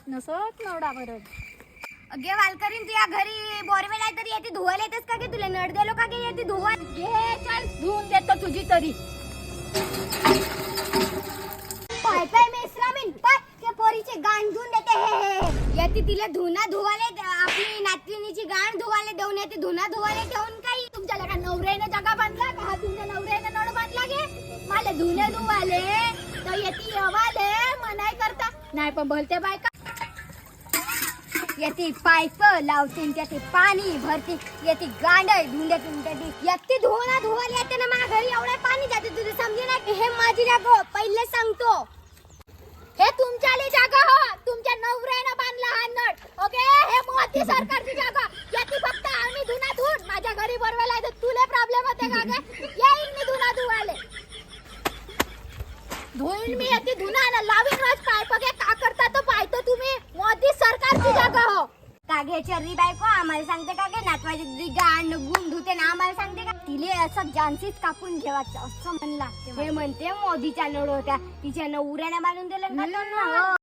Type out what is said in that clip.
नसत नवडा परत अगे वालकरीन तुझ्या घरी बोरवेल आहे तरी येते धुवायला येतेस का गे? तुला नड देलो का गे येते धुवाय? घे चल धुवून देतो तुझी तरी. पाय पाय मेसरामीन पाय त्या पोरीचे गाण धुवून देते हे येते तिला धुना धुवाले आपली नातविनीची गाण धुवाले देऊन येते धुना धुवाले ठेवून काही तुमच्या लगा नवऱ्याने जागा बांधला का? हा तुमच्या नवऱ्याने नळ बांधला गे? मला धुणे धुवाले तर येते येवाले मनाई करता नाही पण बोलते बायका. येते पाईप लावते त्याचे पाणी भरते येते गांडळ धुंडे धुंडे येते धुवना धुवाले येते ना माझ्या घरी एवढे पाणी जाते तुझे समजे ना हे माझी जागा पहिले सांगतो. हे तुमच्याली जागा हो तुमच्या नवऱ्याने बांधला हा नळ ओके. हे मोदी सरकारची जागा याची फक्त आम्ही धुना धुवून माझ्या घरी बरवायला तर तुले प्रॉब्लेम होते का गे? येईन मी धुना धुवाले धुईन मी याची धुना ना लावीन रोज पाईप गे का करता तो पाहतो तुम्ही. मोदी सरकारची जागा हो कागे चर्री बायको आम्हाला सांगते का गे नातवाची गाण गुण धुते ना आम्हाला सांगते का? तिले असं जानसीच कापून ठेवायचं असं म्हण लागते. हे म्हणते मोदीच्या नळ होत्या तिच्या नवऱ्याने बांधून दिलं ना.